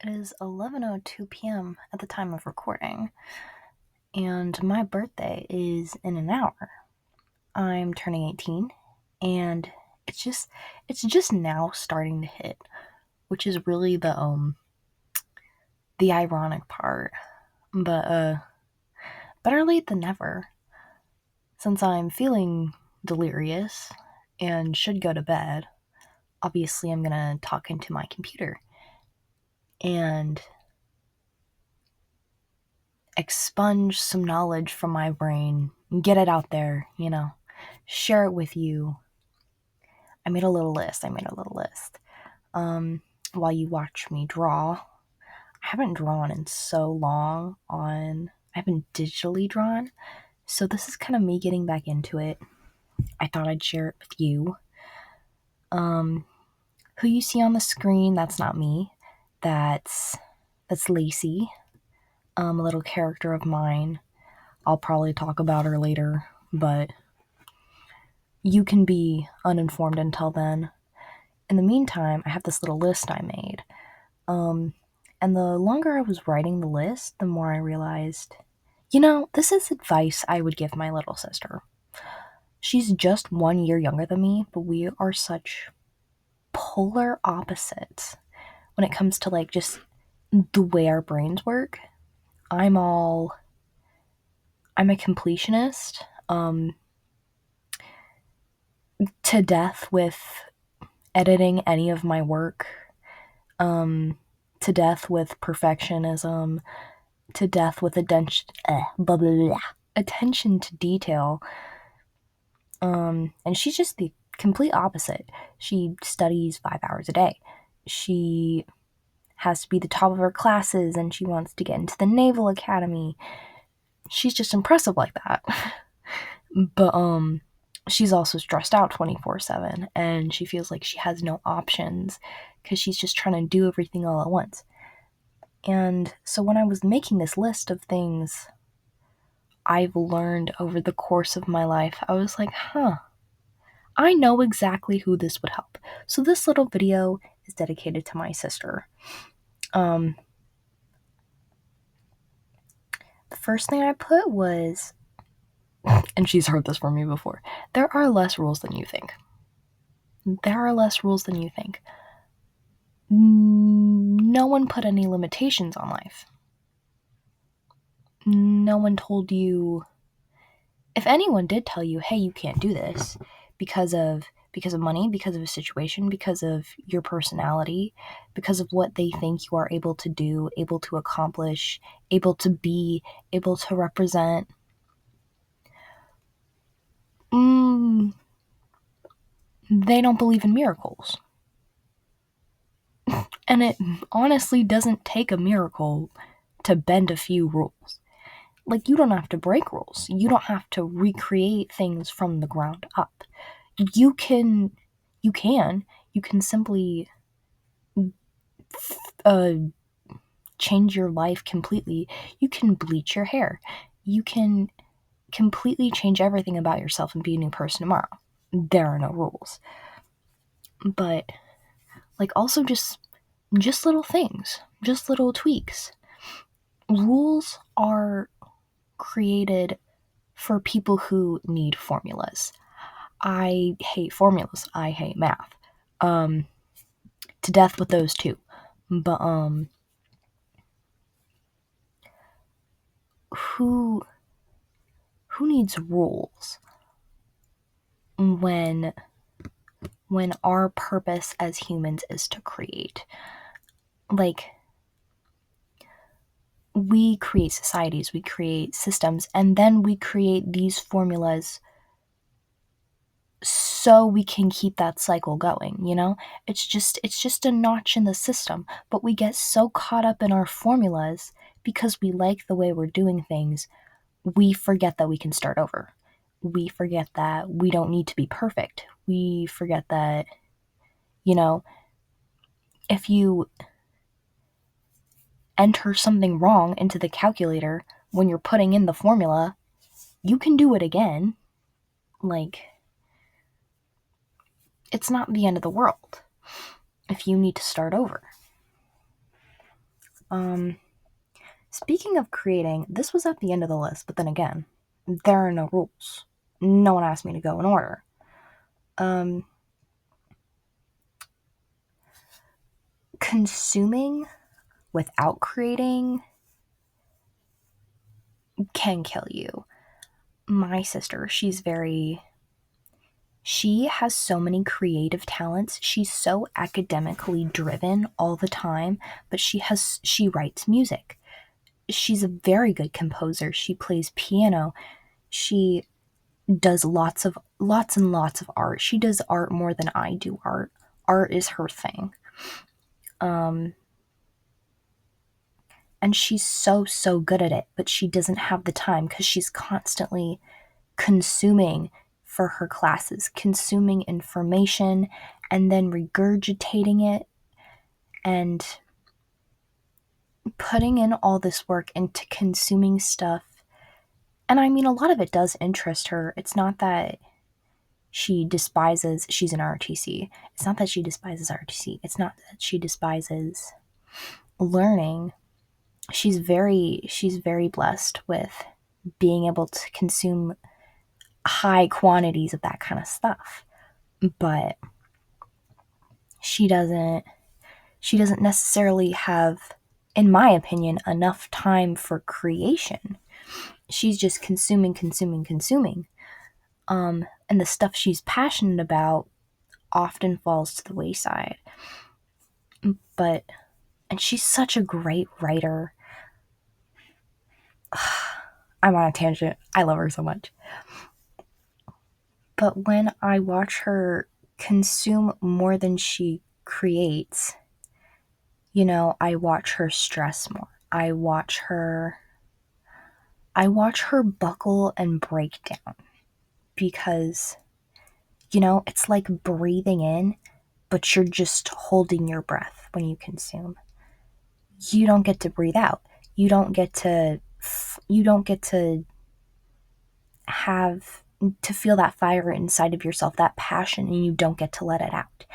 It is 11:02 p.m. at the time of recording, and my birthday is in an hour. I'm turning 18, and it's just now starting to hit, which is really the ironic part. But better late than never. Since I'm feeling delirious and should go to bed, obviously I'm gonna talk into my computer and expunge some knowledge from my brain, get it out there, share it with you. I made a little list. While you watch me draw. I haven't drawn in so long I haven't digitally drawn, so this is kind of me getting back into it. I thought I'd share it with you. Who you see on the screen, that's not me. That's Lacey, a little character of mine. I'll probably talk about her later, but you can be uninformed until then. In the meantime, I have this little list I made. And the longer I was writing the list, the more I realized, this is advice I would give my little sister. She's just 1 year younger than me, but we are such polar opposites when it comes to just the way our brains work. I'm a completionist, to death with editing any of my work, to death with perfectionism, to death with attention to detail. And she's just the complete opposite. She studies 5 hours a day. She has to be the top of her classes, and she wants to get into the Naval Academy. She's just impressive like that. But she's also stressed out 24/7, and she feels like she has no options because she's just trying to do everything all at once. And so when I was making this list of things I've learned over the course of my life, I was like, I know exactly who this would help. So this little video is dedicated to my sister. The first thing I put was, and she's heard this from me before, there are less rules than you think. No one put any limitations on life. No one told you, if anyone did tell you, hey, you can't do this because of money, because of a situation, because of your personality, because of what they think you are able to do, able to accomplish, able to be, able to represent, they don't believe in miracles. And it honestly doesn't take a miracle to bend a few rules. You don't have to break rules. You don't have to recreate things from the ground up. You can simply change your life completely. You can bleach your hair. You can completely change everything about yourself and be a new person tomorrow. There are no rules. But also just little things, just little tweaks. Rules are created for people who need formulas. I hate formulas. I hate math. To death with those two. But who needs rules when our purpose as humans is to create? We create societies, we create systems, and then we create these formulas so we can keep that cycle going, It's just a notch in the system, but we get so caught up in our formulas because we like the way we're doing things, we forget that we can start over. We forget that we don't need to be perfect. We forget that, if you enter something wrong into the calculator when you're putting in the formula, you can do it again. It's not the end of the world if you need to start over. Speaking of creating, this was at the end of the list, but then again, there are no rules. No one asked me to go in order. Consuming without creating can kill you. My sister, she has so many creative talents. She's so academically driven all the time, but she writes music. She's a very good composer. She plays piano. She does lots and lots of art. She does art more than I do art. Art is her thing. And she's so good at it, but she doesn't have the time because she's constantly consuming for her classes, consuming information and then regurgitating it and putting in all this work into consuming stuff. And I mean, a lot of it does interest her. It's not that she's an RTC. It's not that she despises RTC. It's not that she despises learning. She's very blessed with being able to consume high quantities of that kind of stuff. But she doesn't necessarily have, in my opinion, enough time for creation. She's just consuming. And the stuff she's passionate about often falls to the wayside. And she's such a great writer. I'm on a tangent. I love her so much. But when I watch her consume more than she creates, I watch her stress more. I watch her buckle and break down because, it's like breathing in, but you're just holding your breath when you consume. You don't get to breathe out. You don't get to have to feel that fire inside of yourself, that passion, and you don't get to let it out.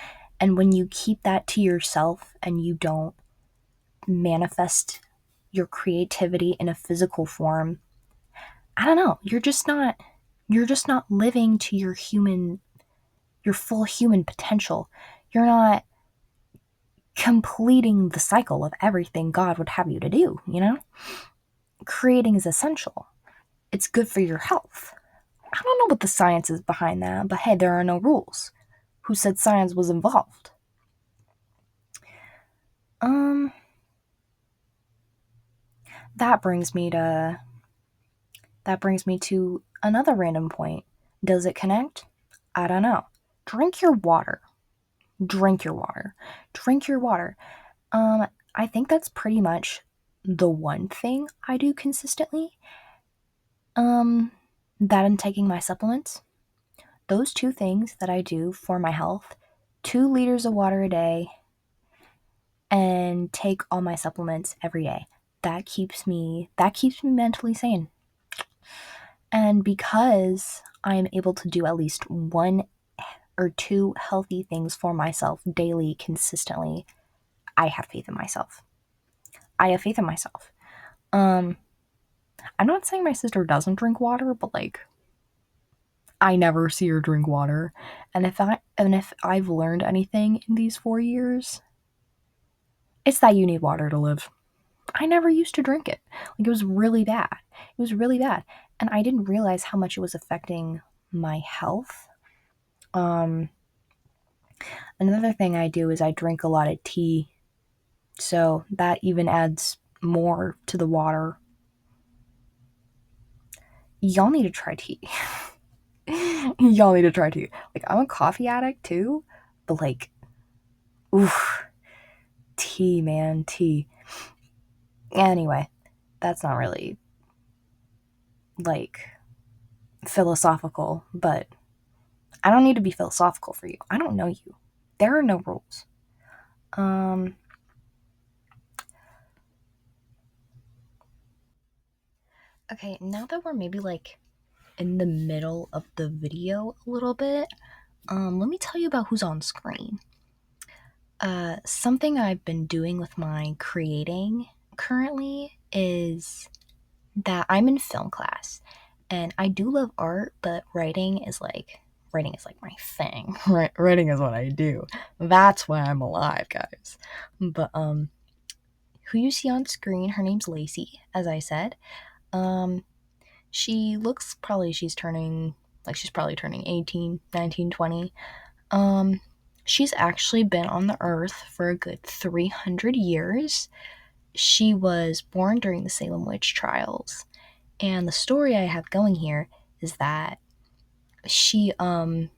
And when you keep that to yourself and you don't manifest your creativity in a physical form, I don't know, you're just not living to your full human potential. You're not completing the cycle of everything God would have you to do, Creating is essential. It's good for your health. I don't know what the science is behind that, but hey, there are no rules. Who said science was involved? That brings me to another random point. Does it connect? I don't know. Drink your water. Drink your water. Drink your water. I think that's pretty much the one thing I do consistently. That and taking my supplements. Those two things that I do for my health, 2 liters of water a day and take all my supplements every day. That keeps me mentally sane. And because I am able to do at least 1 or 2 healthy things for myself daily consistently, I have faith in myself. I'm not saying my sister doesn't drink water, but I never see her drink water. And if I've learned anything in these 4 years, it's that you need water to live. I never used to drink it. It was really bad. And I didn't realize how much it was affecting my health. Another thing I do is I drink a lot of tea. So that even adds more to the water. Y'all need to try tea. Y'all need to try tea. I'm a coffee addict too, but oof, tea, man, tea. Anyway, that's not really philosophical, but I don't need to be philosophical for you. I don't know you. There are no rules. Okay, now that we're maybe in the middle of the video a little bit, let me tell you about who's on screen. Something I've been doing with my creating currently is that I'm in film class, and I do love art, but writing is like my thing. Writing is what I do. That's why I'm alive, guys. But who you see on screen, her name's Lacey, as I said. She looks she's probably turning 18, 19, 20. She's actually been on the earth for a good 300 years. She was born during the Salem witch trials. And the story I have going here is that she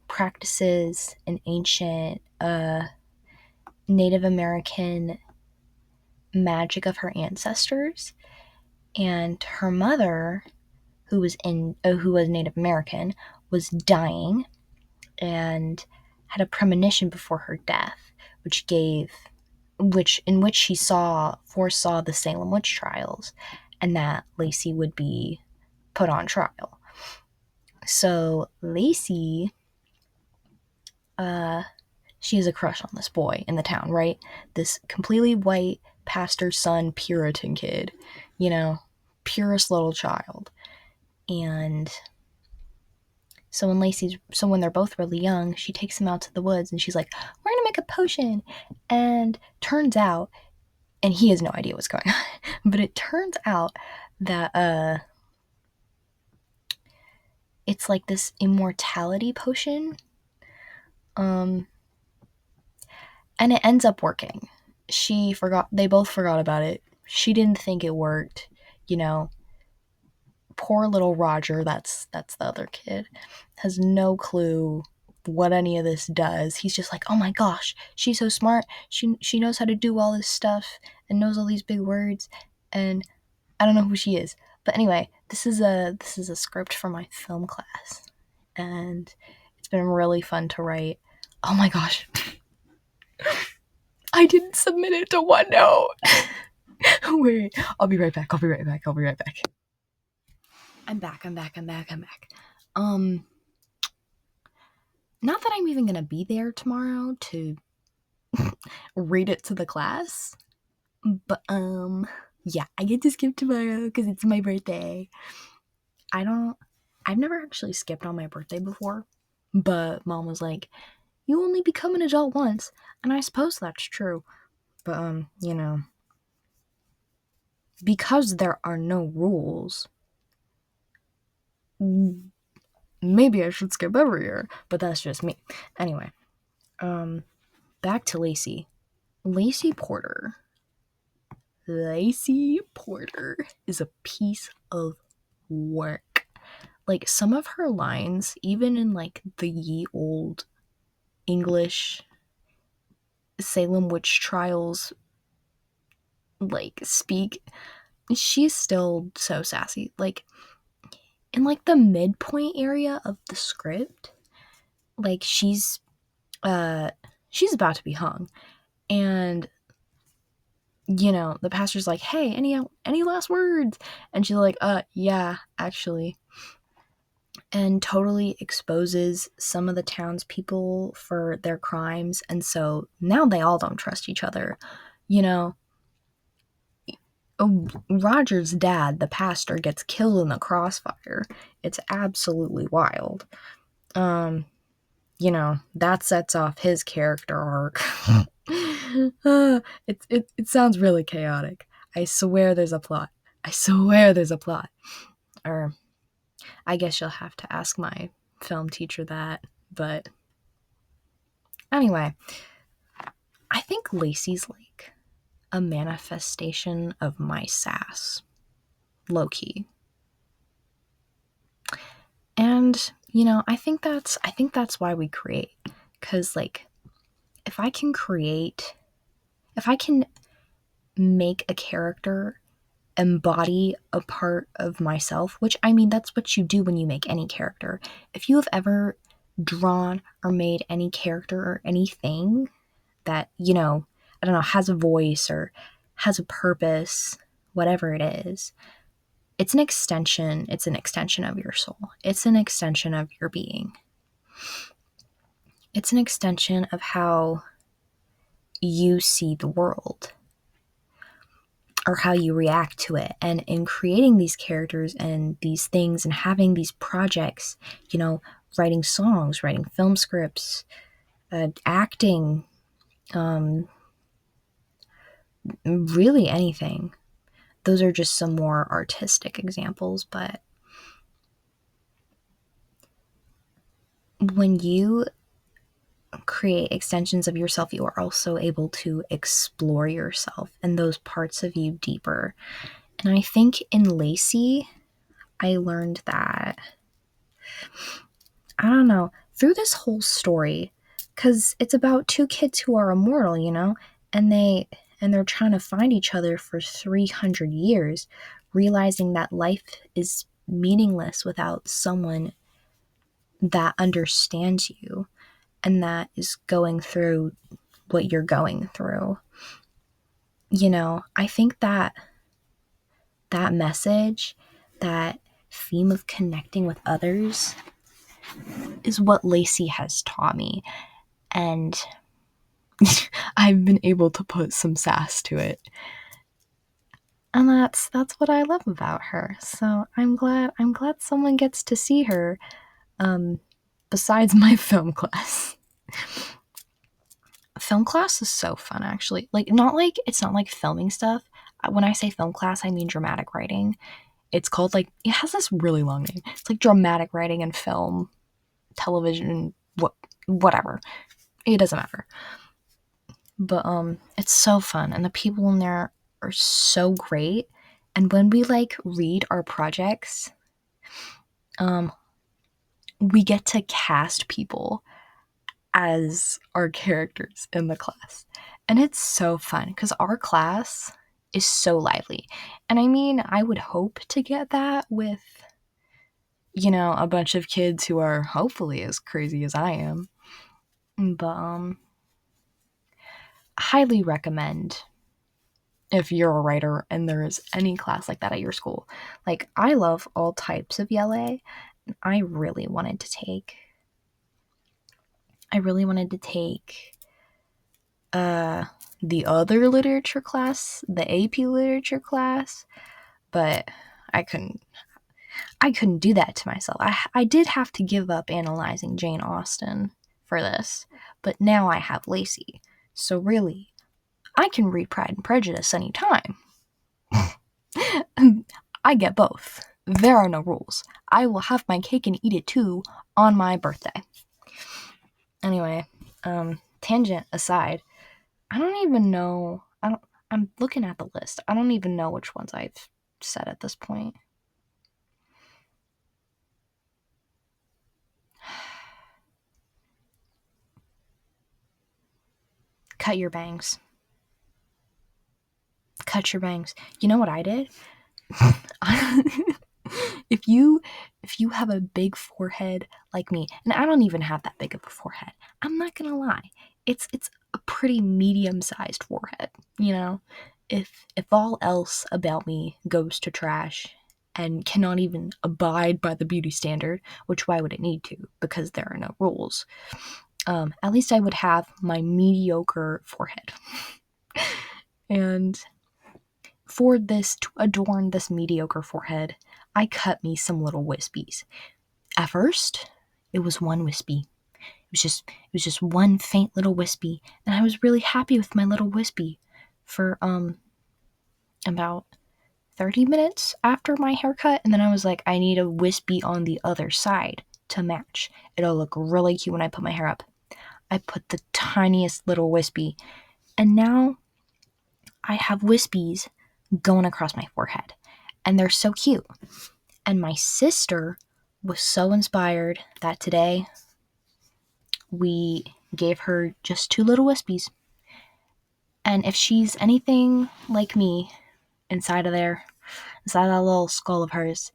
practices an ancient Native American magic of her ancestors, and her mother, who was Native American, was dying and had a premonition before her death, in which she foresaw the Salem witch trials, and that Lacey would be put on trial. So Lacey, she has a crush on this boy in the town, right? This completely white pastor's son, Puritan kid, purest little child. And so when they're both really young, she takes him out to the woods and she's like, "We're gonna make a potion." And turns out, and he has no idea what's going on, but it turns out that it's like this immortality potion. And it ends up working. They both forgot about it. She didn't think it worked, you know. Poor little Roger, that's the other kid, has no clue what any of this does. He's just like, "Oh my gosh, she's so smart. She knows how to do all this stuff and knows all these big words, and I don't know who she is." But anyway, this is a script for my film class, and it's been really fun to write. Oh my gosh. I didn't submit it to OneNote. Wait, I'll be right back. I'm back. Not that I'm even gonna be there tomorrow to read it to the class, but yeah, I get to skip tomorrow because it's my birthday. I've never actually skipped on my birthday before, but Mom was like, "You only become an adult once," and I suppose that's true. But because there are no rules, maybe I should skip every year, but that's just me. Anyway, back to Lacey. Lacey Porter is a piece of work. Like, some of her lines, even in like the ye old English Salem witch trials like speak, she's still so sassy. Like, in like the midpoint area of the script, like she's about to be hung, and the pastor's like, "Hey, any last words?" And she's like, "Yeah, actually." And totally exposes some of the townspeople for their crimes, and so now they all don't trust each other. Roger's dad, the pastor, gets killed in the crossfire. It's absolutely wild. That sets off his character arc. It sounds really chaotic. I swear there's a plot. Or I guess you'll have to ask my film teacher that. But anyway, I think Lacey's like a manifestation of my sass. Low key. And, I think that's why we create. 'Cause like, if I can make a character embody a part of myself, which, I mean, that's what you do when you make any character. If you have ever drawn or made any character or anything that, I don't know, has a voice or has a purpose, whatever it is, it's an extension of your soul. It's an extension of your being. It's an extension of how you see the world. or how you react to it. And in creating these characters and these things and having these projects, writing songs, writing film scripts, acting, really anything. Those are just some more artistic examples, but when you create extensions of yourself, you are also able to explore yourself and those parts of you deeper. And I think in Lacey, I learned that, I don't know, through this whole story, because it's about two kids who are immortal, and they're trying to find each other for 300 years, realizing that life is meaningless without someone that understands you and that is going through what you're going through. I think that message, that theme of connecting with others, is what Lacey has taught me. And I've been able to put some sass to it. And that's what I love about her. So I'm glad someone gets to see her, besides my film class. Film class is so fun, actually. It's not like filming stuff. When I say film class, I mean dramatic writing. It's called, it has this really long name. It's like dramatic writing and film, television, whatever. It doesn't matter. But it's so fun, and the people in there are so great. And when we read our projects, we get to cast people as our characters in the class. And it's so fun because our class is so lively. And I mean, I would hope to get that with, a bunch of kids who are hopefully as crazy as I am. But highly recommend if you're a writer and there is any class like that at your school. I love all types of ELA. I really wanted to take the other literature class, the AP literature class, but I couldn't do that to myself. I did have to give up analyzing Jane Austen for this, but now I have Lacey. So really, I can read Pride and Prejudice anytime. I get both. There are no rules. I will have my cake and eat it too on my birthday. Anyway, tangent aside, I don't even know. I'm looking at the list. I don't even know which ones I've said at this point. Cut your bangs. Cut your bangs. You know what I did? If you have a big forehead like me, and I don't even have that big of a forehead, I'm not gonna lie, it's a pretty medium-sized forehead. If all else about me goes to trash and cannot even abide by the beauty standard, which why would it need to? Because there are no rules. At least I would have my mediocre forehead. And for this, to adorn this mediocre forehead, I cut me some little wispies. At first, it was one wispy. It was just one faint little wispy, and I was really happy with my little wispy for about 30 minutes after my haircut, and then I was like, I need a wispy on the other side to match. It'll look really cute when I put my hair up. I put the tiniest little wispy, and now I have wispies going across my forehead, and they're so cute. And my sister was so inspired that today we gave her just 2 little wispies. And if she's anything like me inside that little skull of hers,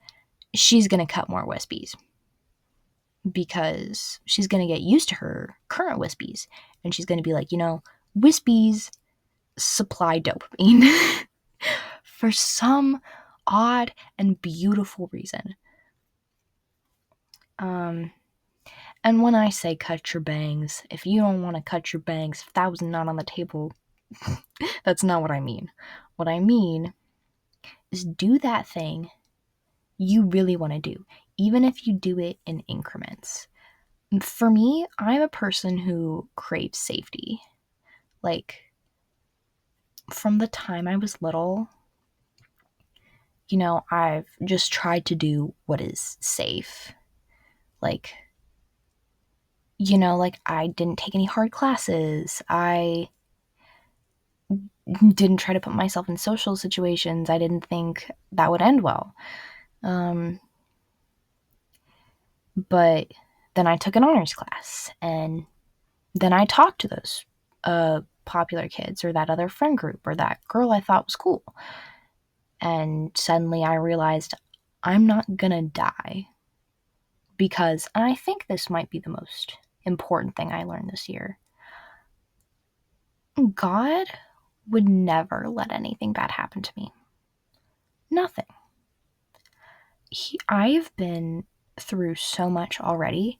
she's gonna cut more wispies because she's gonna get used to her current wispies, and she's gonna be like, wispies supply dopamine for some odd and beautiful reason. And when I say cut your bangs, if you don't want to cut your bangs, if that was not on the table, that's not what I mean. What I mean is do that thing you really want to do, even if you do it in increments. For me, I'm a person who craves safety. Like, from the time I was little, I've just tried to do what is safe. Like, like I didn't take any hard classes. I didn't try to put myself in social situations. I didn't think that would end well. But then I took an honors class, and then I talked to those popular kids, or that other friend group, or that girl I thought was cool. And suddenly I realized I'm not gonna die, because I think this might be the most important thing I learned this year. God would never let anything bad happen to me. Nothing. I've been through so much already,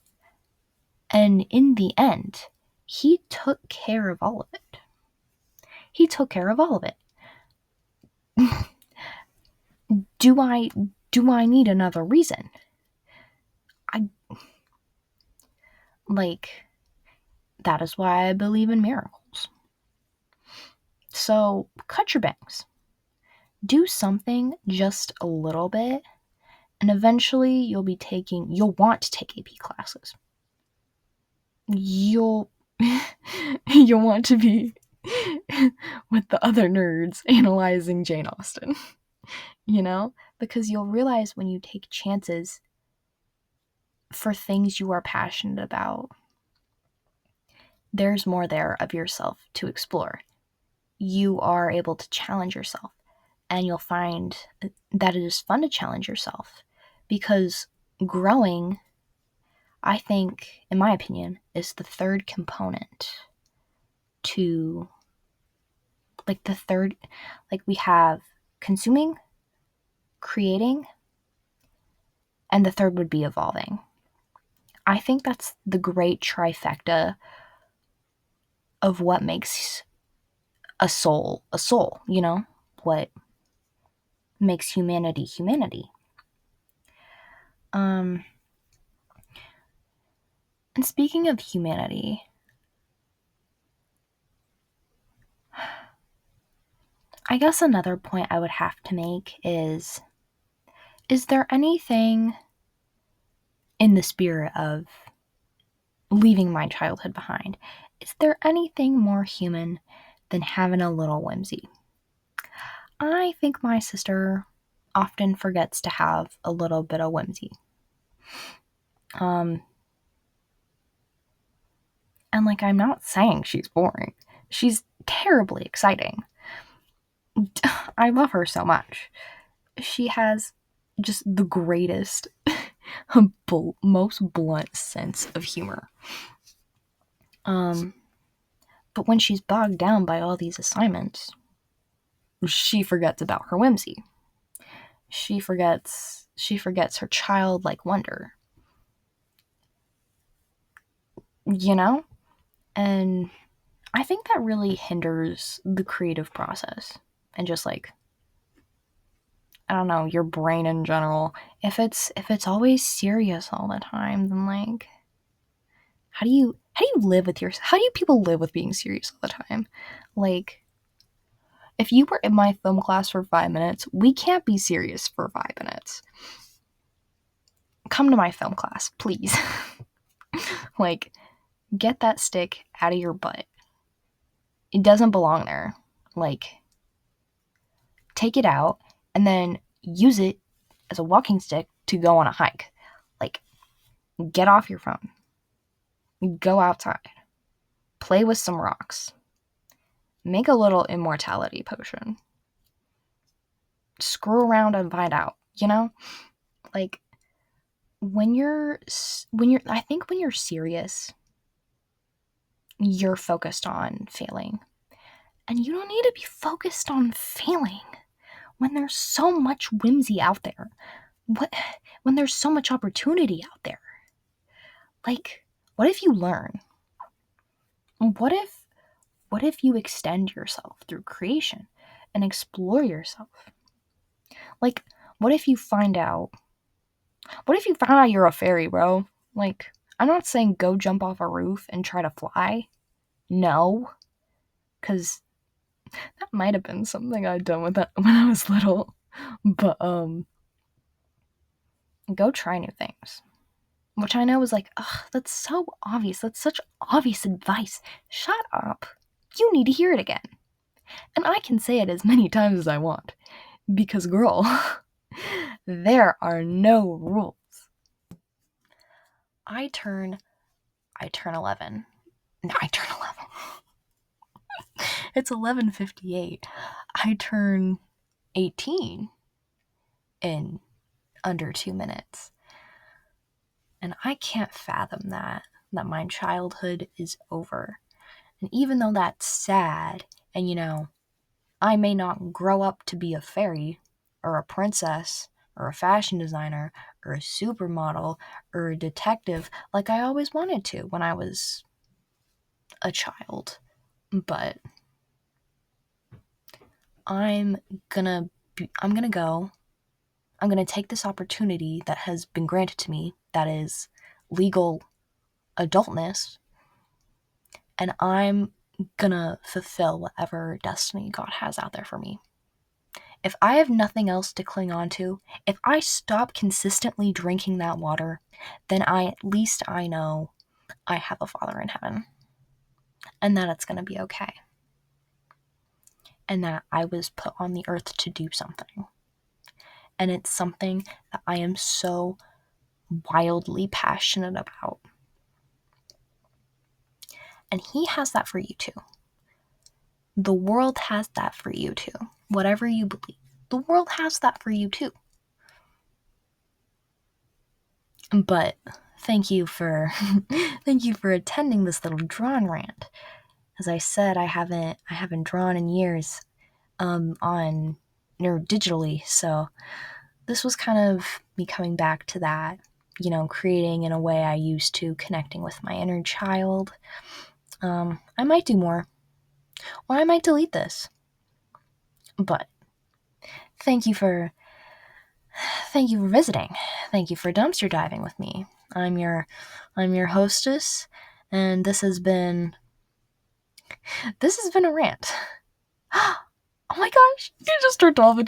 and in the end, he took care of all of it. He took care of all of it. Do I need another reason? I that is why I believe in miracles. So, cut your bangs. Do something just a little bit, and eventually you'll want to take AP classes. You'll want to be with the other nerds analyzing Jane Austen, because you'll realize when you take chances for things you are passionate about, there's more there of yourself to explore. You are able to challenge yourself, and you'll find that it is fun to challenge yourself, because growing, I think, in my opinion, is the third component to, we have consuming, creating, and the third would be evolving. I think that's the great trifecta of what makes a soul, what makes humanity. And speaking of humanity, I guess another point I would have to make is there anything in the spirit of leaving my childhood behind? Is there anything more human than having a little whimsy? I think my sister often forgets to have a little bit of whimsy. And I'm not saying she's boring. She's terribly exciting. I love her so much. She has just the greatest, most blunt sense of humor. But when she's bogged down by all these assignments, she forgets about her whimsy. She forgets her childlike wonder. And I think that really hinders the creative process, and just I don't know, your brain in general. If it's always serious all the time, then how do you people live with being serious all the time? If you were in my film class for 5 minutes, we can't be serious for 5 minutes. Come to my film class, please. Get that stick out of your butt. It doesn't belong there. Take it out and then use it as a walking stick to go on a hike. Get off your phone. Go outside. Play with some rocks. Make a little immortality potion. Screw around and find out, when you're serious, you're focused on failing. And you don't need to be focused on failing when there's so much whimsy out there. When there's so much opportunity out there. What if you learn? What if you extend yourself through creation and explore yourself? Like, what if you find out? What if you found out you're a fairy, bro? Like, I'm not saying go jump off a roof and try to fly. No, because that might have been something I'd done with that when I was little. But go try new things. Which I know is like, ugh, that's so obvious. That's such obvious advice. Shut up. You need to hear it again. And I can say it as many times as I want. Because, girl, there are no rules. I turn 11. No, I turn 11. It's 11:58. I turn 18 in under 2 minutes. And I can't fathom that my childhood is over. And even though that's sad, and I may not grow up to be a fairy or a princess or a fashion designer or a supermodel or a detective like I always wanted to when I was a child. But I'm gonna take this opportunity that has been granted to me, that is legal adultness, and I'm gonna fulfill whatever destiny God has out there for me. If I have nothing else to cling on to, if I stop consistently drinking that water, then at least I know I have a Father in heaven, and that it's gonna be okay, and that I was put on the earth to do something. And it's something that I am so wildly passionate about. And He has that for you too. The world has that for you too. Whatever you believe, the world has that for you too. But thank you for attending this little drawn rant. As I said, I haven't drawn in years on or digitally, so this was kind of me coming back to that, creating in a way I used to, connecting with my inner child. I might do more, or I might delete this. But thank you for visiting. Thank you for dumpster diving with me. I'm your hostess, and this has been a rant. Oh my gosh, it just turned 12.